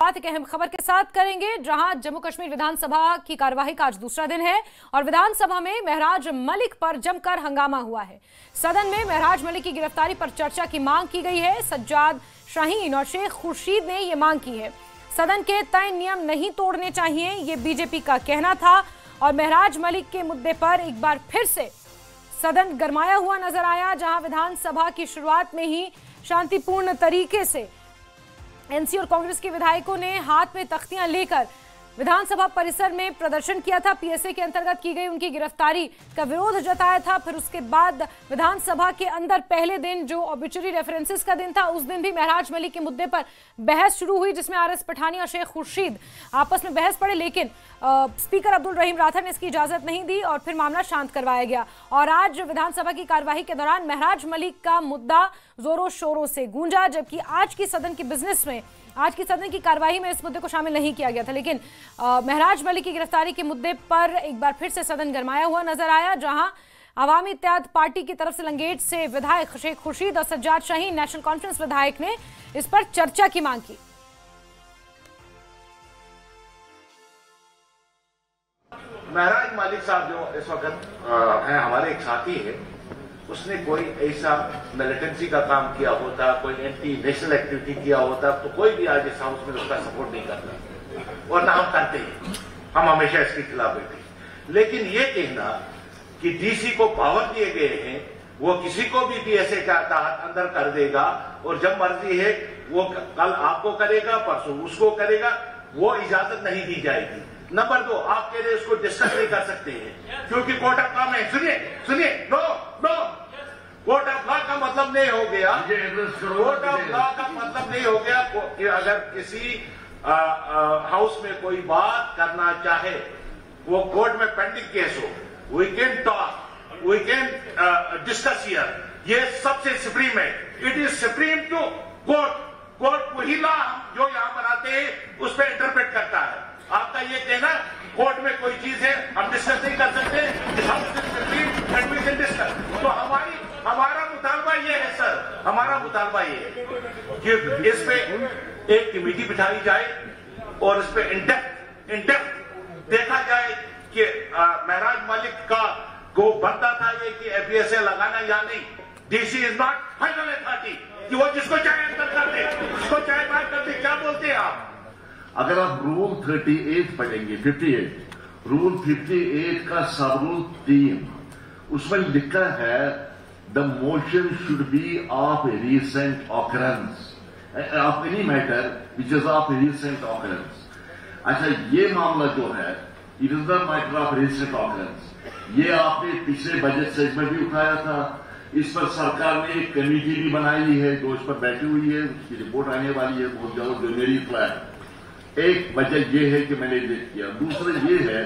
बात एक अहम खबर के साथ करेंगे, जहां जम्मू कश्मीर विधानसभा की कार्यवाही का आज दूसरा दिन है और विधानसभा में महराज मलिक पर जमकर हंगामा हुआ है। सदन में महराज मलिक की गिरफ्तारी पर चर्चा की मांग की गई है। सज्जाद शाहीन और शेख खुर्शीद ने यह मांग की है। सदन के तय नियम नहीं तोड़ने चाहिए, ये बीजेपी का कहना था और महराज मलिक के मुद्दे पर एक बार फिर से सदन गरमाया हुआ नजर आया, जहां विधानसभा की शुरुआत में ही शांतिपूर्ण तरीके से एनसी और कांग्रेस के विधायकों ने हाथ में तख्तियां लेकर विधानसभा परिसर में प्रदर्शन किया था। पीएसए के अंतर्गत की गई उनकी गिरफ्तारी का विरोध जताया था। फिर उसके बाद विधानसभा के अंदर पहले दिन जो ऑब्ituary रेफरेंसेस का दिन था, उस दिन भी महराज मलिक के मुद्दे पर बहस शुरू हुई, जिसमें आरएस पठानी और शेख खुर्शीद आपस में बहस पड़े, लेकिन स्पीकर अब्दुल रहीम राठौर ने इसकी इजाजत नहीं दी और फिर मामला शांत करवाया गया। और आज विधानसभा की कार्यवाही के दौरान महराज मलिक का मुद्दा जोरों शोरों से गूंजा, जबकि आज की सदन की कार्यवाही में इस मुद्दे को शामिल नहीं किया गया था। लेकिन महराज मलिक की गिरफ्तारी के मुद्दे पर एक बार फिर से सदन गरमाया हुआ नजर आया, जहां अवामी इत्तेहाद पार्टी की तरफ से लंगेट से विधायक शेख खुर्शीद और सज्जाद शाहीन, नेशनल कॉन्फ्रेंस विधायक ने इस पर चर्चा की मांग की। महराज मलिक साहब जो इस वक्त है, हमारे एक साथी है, उसने कोई ऐसा मिलिटेंसी का काम किया होता, कोई एंटी नेशनल एक्टिविटी किया होता, तो कोई भी आज इस हाउस में उसका सपोर्ट नहीं करता और ना हम करते हैं। हम हमेशा इसके खिलाफ बैठे। लेकिन ये कहना कि डीसी को पावर दिए गए हैं, वो किसी को भी पीएसए का अंदर कर देगा और जब मर्जी है वो कल आपको करेगा, परसों उसको करेगा, वो इजाजत नहीं दी जाएगी। नंबर 2, आप कह रहे उसको डिस्कस नहीं कर सकते हैं क्योंकि कोर्ट ऑफ लॉ में सुनिए नो कोर्ट ऑफ लॉ का मतलब नहीं हो गया, कोर्ट ऑफ लॉ का मतलब नहीं हो गया कि अगर किसी हाउस में कोई बात करना चाहे, वो कोर्ट में पेंडिंग केस हो, we can talk, we can discuss here. ये सबसे सुप्रीम है, it is supreme to court. Court वही लॉ जो यहां बनाते हैं उस पर इंटरप्रेट करता है। आपका ये कहना कोर्ट में कोई चीज है हम डिस्कस नहीं कर सकते, तो हमारा मुतालबा ये है सर, हमारा मुतालबा ये है कि इस पे एक कमेटी बिठाई जाए और इस पे इंडेप्थ देखा जाए कि महराज मलिक का को बनता था ये कि एफबीएसए लगाना या नहीं। DC is not final authority कि वो जिसको चाहे अंदर कर दे, जिसको चाहे बात कर दे। क्या बोलते हैं आप? अगर आप रूल 38 पढ़ेंगे, 58 रूल 58 का सब रूल 3, उसमें लिखा है the motion should be of recent occurrence of any matter which is of recent occurrence. अच्छा, ये मामला जो है it is the matter of recent occurrence. ये आपने पिछले बजट सेशन में भी उठाया था। इस पर सरकार ने एक कमेटी भी बनाई है जो इस पर बैठी हुई है, उसकी रिपोर्ट आने वाली है बहुत जल्द, जो मेरी इत्तला है। एक वजह यह है कि मैंने देख किया, दूसरा ये है,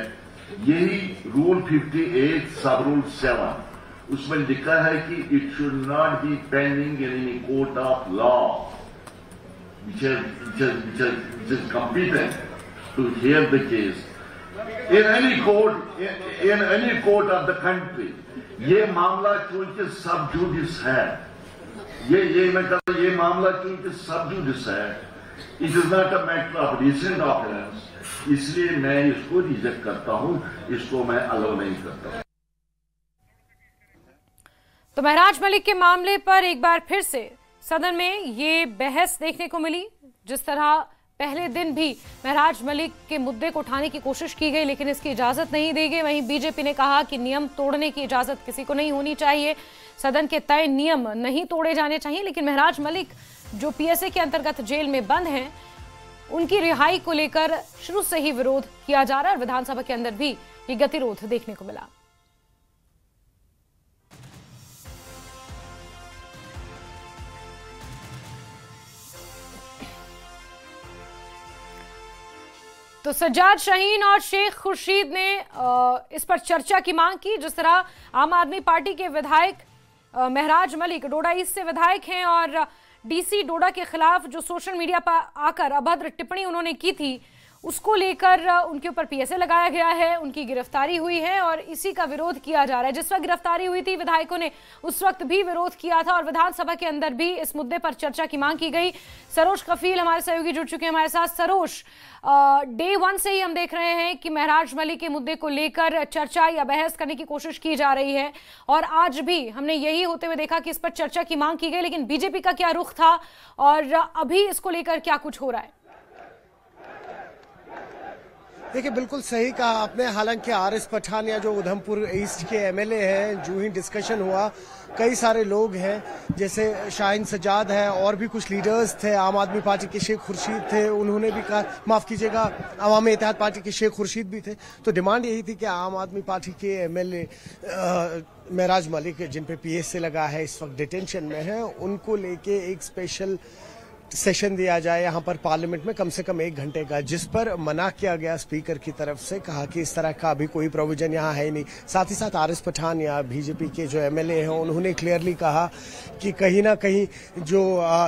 यही रूल 58 सब रूल 7, उसमें लिखा है कि it should not be pending in any court of law which is competent to hear the case in any court of the country। ये मामला चूंकि सब जुडिस है, ये मैं कहता हूं, ये मामला चूंकि सब जुडिस है, it is not a matter of recent occurrence, इसलिए मैं इसको रिजेक्ट करता हूं, इसको मैं अलाउ नहीं करता। तो महराज मलिक के मामले पर एक बार फिर से सदन में ये बहस देखने को मिली। जिस तरह पहले दिन भी महराज मलिक के मुद्दे को उठाने की कोशिश की गई, लेकिन इसकी इजाजत नहीं दी गई। वहीं बीजेपी ने कहा कि नियम तोड़ने की इजाजत किसी को नहीं होनी चाहिए, सदन के तय नियम नहीं तोड़े जाने चाहिए। लेकिन महराज मलिक जो पीएसए के अंतर्गत जेल में बंद हैं, उनकी रिहाई को लेकर शुरू से ही विरोध किया जा रहा है और विधानसभा के अंदर भी ये गतिरोध देखने को मिला। तो सज्जाद शाहीन और शेख खुर्शीद ने इस पर चर्चा की मांग की। जिस तरह आम आदमी पार्टी के विधायक महराज मलिक डोडा ईस्ट से विधायक हैं और डीसी डोडा के खिलाफ जो सोशल मीडिया पर आकर अभद्र टिप्पणी उन्होंने की थी, उसको लेकर उनके ऊपर पीएसए लगाया गया है, उनकी गिरफ्तारी हुई है और इसी का विरोध किया जा रहा है। जिस वक्त गिरफ्तारी हुई थी विधायकों ने उस वक्त भी विरोध किया था और विधानसभा के अंदर भी इस मुद्दे पर चर्चा की मांग की गई। सरोज कफील हमारे सहयोगी जुड़ चुके हैं हमारे साथ। सरोज, डे 1 से ही हम देख रहे हैं कि महराज मलिक के मुद्दे को लेकर चर्चा या बहस करने की कोशिश की जा रही है और आज भी हमने यही होते हुए देखा कि इस पर चर्चा की मांग की गई, लेकिन बीजेपी का क्या रुख था और अभी इसको लेकर क्या कुछ हो रहा है? देखिए, बिल्कुल सही कहा आपने। हालांकि आरएस पठान या जो उधमपुर ईस्ट के एमएलए हैं, जो ही डिस्कशन हुआ, कई सारे लोग हैं जैसे शाहीन सजाद है और भी कुछ लीडर्स थे। आम आदमी पार्टी के शेख खुर्शीद थे, उन्होंने भी कहा, माफ कीजिएगा, अवामी इत्तेहाद पार्टी के शेख खुर्शीद भी थे। तो डिमांड यही थी कि आम आदमी पार्टी के एमएलए महराज मलिक, जिन पे पीएसए लगा है, इस वक्त डिटेंशन में है, उनको लेके एक स्पेशल सेशन दिया जाए यहाँ पर पार्लियामेंट में कम से कम 1 घंटे का, जिस पर मना किया गया स्पीकर की तरफ से। कहा कि इस तरह का अभी कोई प्रोविजन यहाँ है ही नहीं। साथ ही साथ आरएस पठान या बीजेपी के जो एमएलए हैं, उन्होंने क्लियरली कहा कि कहीं ना कहीं जो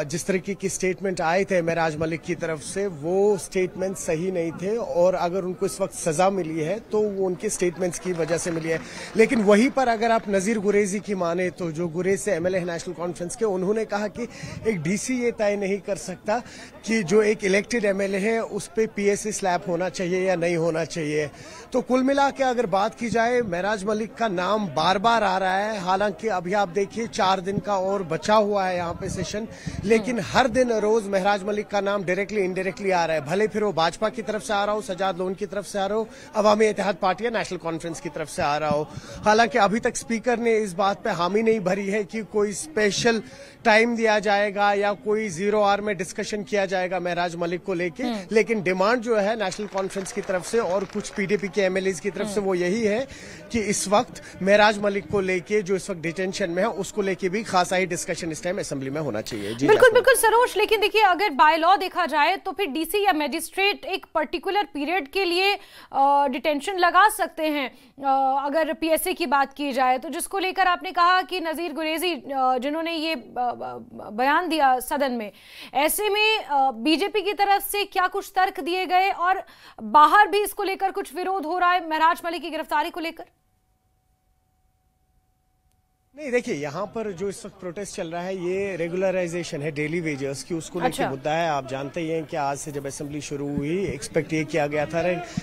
जिस तरीके की स्टेटमेंट आए थे महराज मलिक की तरफ से, वो स्टेटमेंट सही नहीं थे और अगर उनको इस वक्त सजा मिली है तो वो उनके स्टेटमेंट्स की वजह से मिली है। लेकिन वहीं पर अगर आप नजीर गुरेजी की माने तो जो गुरेज से एमएलए है नेशनल कॉन्फ्रेंस के, उन्होंने कहा कि एक डीसी ये तय नहीं कर सकता कि जो एक इलेक्टेड एमएलए है उस पे पीएसए स्लैब होना चाहिए या नहीं होना चाहिए। तो कुल मिला के अगर बात की जाए, महराज मलिक का नाम बार बार आ रहा है। हालांकि अभी आप देखिए 4 दिन का और बचा हुआ है यहाँ पे सेशन, लेकिन हर दिन रोज महराज मलिक का नाम डायरेक्टली इनडायरेक्टली आ रहा है। भले फिर वो भाजपा की तरफ से आ रहा हो, सजाद लोन की तरफ से आ रहा हो, अवामी इत्तेहाद पार्टी या नेशनल कॉन्फ्रेंस की तरफ से आ रहा हो। हालांकि अभी तक स्पीकर ने इस बात पे हामी नहीं भरी है कि कोई स्पेशल टाइम दिया जाएगा या कोई 0 आवर में डिस्कशन किया जाएगा महराज मलिक को लेके। लेकिन डिमांड जो है नेशनल कॉन्फ्रेंस की तरफ से और कुछ पीडीपी के एमएलए की तरफ से वो यही है कि इस वक्त महराज मलिक को लेके, जो इस वक्त डिटेंशन में है, उसको लेके भी खासा ही डिस्कशन इस टाइम असेंबली में होना चाहिए। बिल्कुल बिल्कुल सरोज, लेकिन देखिए अगर बाय लॉ देखा जाए तो फिर डीसी या मैजिस्ट्रेट एक पर्टिकुलर पीरियड के लिए डिटेंशन लगा सकते हैं अगर पीएसए की बात की जाए तो, जिसको लेकर आपने कहा कि नजीर गुरेजी जिन्होंने ये बयान दिया सदन में, ऐसे में बीजेपी की तरफ से क्या कुछ तर्क दिए गए और बाहर भी इसको लेकर कुछ विरोध हो रहा है महराज मलिक की गिरफ्तारी को लेकर? नहीं, देखिए यहाँ पर जो इस वक्त प्रोटेस्ट चल रहा है ये रेगुलराइजेशन है डेली वेजेस की, उसको लेकर मुद्दा है। आप जानते ही हैं कि आज से जब असेंबली शुरू हुई, एक्सपेक्ट ये किया गया था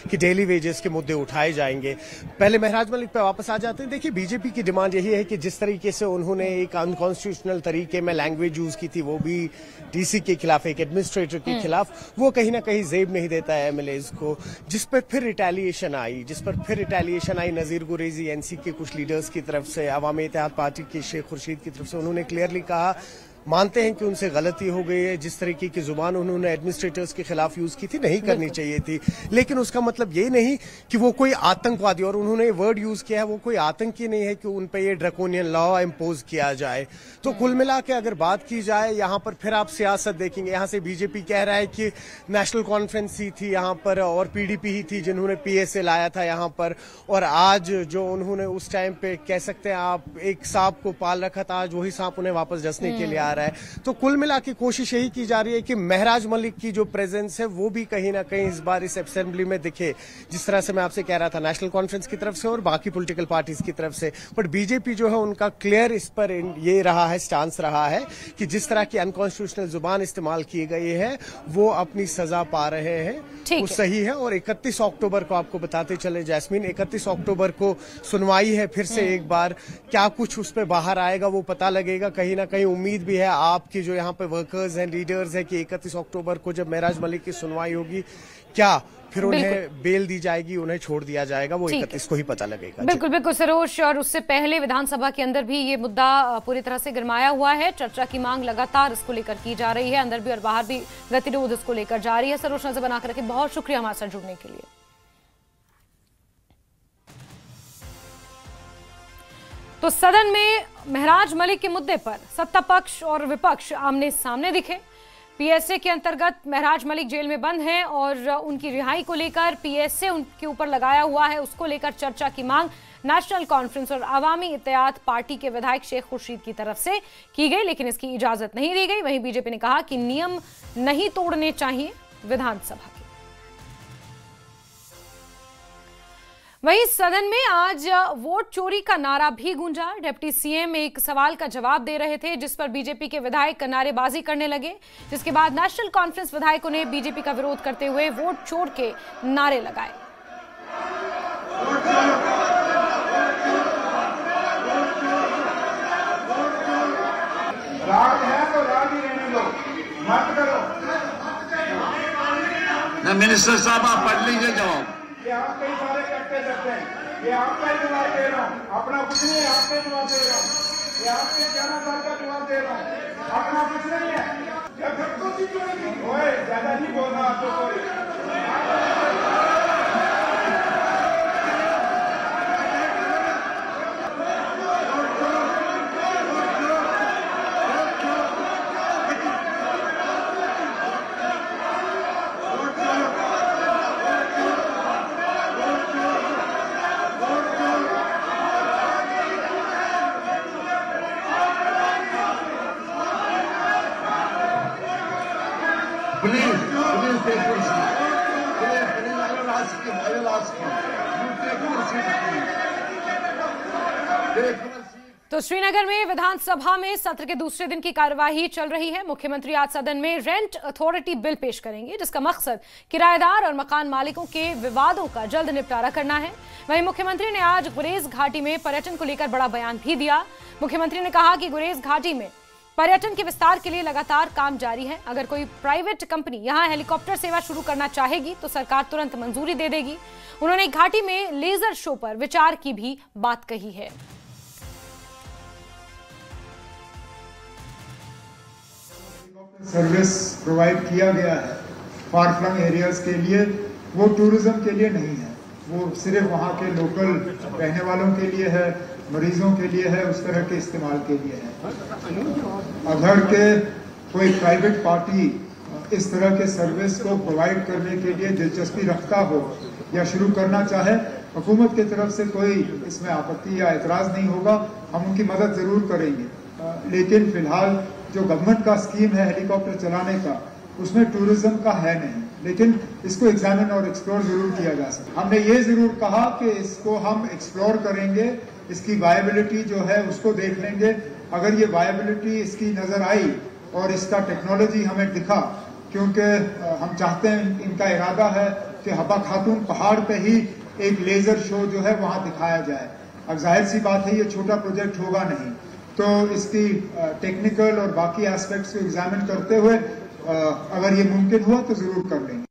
कि डेली वेजेस के मुद्दे उठाए जाएंगे। पहले महराज मलिक पे वापस आ जाते हैं। देखिए, बीजेपी की डिमांड यही है कि जिस तरीके से उन्होंने एक अनकॉन्स्टिट्यूशनल तरीके में लैंग्वेज यूज की थी, वो भी डीसी के खिलाफ, एक एडमिनिस्ट्रेटर के खिलाफ, वो कहीं ना कहीं जेब नहीं देता है एमएलएज को, जिस पर फिर रिटेलिएशन आई नजीर गुरेजी, एनसी के कुछ लीडर्स की तरफ से, अवामी इत्तेहाद पार्टी के शेख खुर्शीद की तरफ से। उन्होंने क्लियरली कहा, मानते हैं कि उनसे गलती हो गई है, जिस तरीके की जुबान उन्होंने एडमिनिस्ट्रेटर्स के खिलाफ यूज की थी नहीं करनी चाहिए थी, लेकिन उसका मतलब ये नहीं कि वो कोई आतंकवादी, और उन्होंने वर्ड यूज किया है, वो कोई आतंकी नहीं है कि उन पे ये ड्रैकोनियन लॉ इम्पोज किया जाए। तो कुल मिला के अगर बात की जाए, यहाँ पर फिर आप सियासत देखेंगे। यहाँ से बीजेपी कह रहा है कि नेशनल कॉन्फ्रेंस ही थी यहाँ पर और पीडीपी ही थी जिन्होंने पीएसए लाया था यहाँ पर, और आज जो उन्होंने उस टाइम पे कह सकते हैं आप एक सांप को पाल रखा था, आज वही सांप उन्हें वापस डसने के लिए आ रहा है। तो कुल मिला के कोशिश यही की जा रही है कि महराज मलिक की जो प्रेजेंस है वो भी कहीं ना कहीं इस बार इस असेंबली में दिखे, जिस तरह से मैं आपसे कह रहा था नेशनल कॉन्फ्रेंस की तरफ से और बाकी पॉलिटिकल पार्टीज की तरफ से। बट बीजेपी जो है उनका क्लियर इस पर ये रहा है, स्टांस रहा है कि जिस तरह की अनकॉन्स्टिट्यूशनल जुबान इस्तेमाल की गई है वो अपनी सजा पा रहे हैं, वो सही है। और 31 अक्टूबर को आपको बताते चले जैस्मीन, 31 अक्टूबर को सुनवाई है फिर से एक बार, क्या कुछ उस पर बाहर आएगा वो पता लगेगा। कहीं ना कहीं उम्मीद भी है आपकी जो यहाँ पे वर्कर्स हैं, लीडर्स हैं, कि 31 अक्टूबर को जब महराज मलिक की सुनवाई होगी, क्या फिर उन्हें बेल दी जाएगी, उन्हें छोड़ दिया जाएगा, वो 31 को ही पता लगेगा। बिल्कुल बिल्कुल सरोज, और उससे पहले विधानसभा के अंदर भी ये मुद्दा पूरी तरह से गरमाया हुआ है। चर्चा की मांग लगातार इसको लेकर की जा रही है, अंदर भी और बाहर भी गतिरोध इसको लेकर जारी है। सरोज, नजर बनाकर रखें, बहुत शुक्रिया हमारे साथ जुड़ने के लिए। तो सदन में महराज मलिक के मुद्दे पर सत्ता पक्ष और विपक्ष आमने सामने दिखे। पीएसए के अंतर्गत महराज मलिक जेल में बंद हैं और उनकी रिहाई को लेकर पीएसए उनके ऊपर लगाया हुआ है, उसको लेकर चर्चा की मांग नेशनल कॉन्फ्रेंस और अवामी इत्तेहाद पार्टी के विधायक शेख खुर्शीद की तरफ से की गई, लेकिन इसकी इजाजत नहीं दी गई। वहीं बीजेपी ने कहा कि नियम नहीं तोड़ने चाहिए विधानसभा के। वहीं सदन में आज वोट चोरी का नारा भी गूंजा। डिप्टी सीएम एक सवाल का जवाब दे रहे थे जिस पर बीजेपी के विधायक नारेबाजी करने लगे, जिसके बाद नेशनल कॉन्फ्रेंस विधायकों ने बीजेपी का विरोध करते हुए वोट चोर के नारे लगाए। राज है तो राज ही रहने दो, मत करो। मिनिस्टर साहब आप पढ़ लीजिए जवाब। ये आप कई सारे करते सकते हैं, ये आपका ही जवाब दे रहा हूँ, अपना कुछ नहीं है, आपका जवाब दे रहा हूँ, ये आपके 11 साल का जवाब दे रहा हूँ, अपना कुछ नहीं है। ज्यादा नहीं बोलना आपको। Please take your seat. Please, I will ask you. You take your seat, please. Take your seat. तो श्रीनगर में विधानसभा में सत्र के दूसरे दिन की कार्यवाही चल रही है। मुख्यमंत्री आज सदन में रेंट अथॉरिटी बिल पेश करेंगे, जिसका मकसद किराएदार और मकान मालिकों के विवादों का जल्द निपटारा करना है। वहीं मुख्यमंत्री ने आज गुरेज घाटी में पर्यटन को लेकर बड़ा बयान भी दिया। मुख्यमंत्री ने कहा कि गुरेज घाटी में पर्यटन के विस्तार के लिए लगातार काम जारी है। अगर कोई प्राइवेट कंपनी यहां हेलीकॉप्टर सेवा शुरू करना चाहेगी तो सरकार तुरंत मंजूरी दे देगी। उन्होंने घाटी में लेजर शो पर विचार की भी बात कही है। सर्विस प्रोवाइड किया गया है फार फ्लंग एरियाज के लिए, वो टूरिज्म के लिए नहीं है, वो सिर्फ वहाँ के लोकल रहने वालों के लिए है, मरीजों के लिए है, उस तरह के इस्तेमाल के लिए है। अगर के कोई प्राइवेट पार्टी इस तरह के सर्विस को प्रोवाइड करने के लिए दिलचस्पी रखता हो या शुरू करना चाहे, हुकूमत की तरफ से कोई इसमें आपत्ति या एतराज नहीं होगा, हम उनकी मदद जरूर करेंगे। लेकिन फिलहाल जो गवर्नमेंट का स्कीम है हेलीकॉप्टर चलाने का, उसमें टूरिज्म का है नहीं, लेकिन इसको एग्जामिन और एक्सप्लोर जरूर किया जा सकता। हमने ये जरूर कहा कि इसको हम एक्सप्लोर करेंगे, इसकी वायबिलिटी जो है उसको देख लेंगे। अगर ये वायबिलिटी इसकी नजर आई और इसका टेक्नोलॉजी हमें दिखा, क्योंकि हम चाहते हैं, इनका इरादा है कि हब्बा खातून पहाड़ पे ही एक लेजर शो जो है वहां दिखाया जाए। अब जाहिर सी बात है ये छोटा प्रोजेक्ट होगा नहीं, तो इसकी टेक्निकल और बाकी एस्पेक्ट्स को एग्जामिन करते हुए अगर ये मुमकिन हुआ तो जरूर कर लेंगे।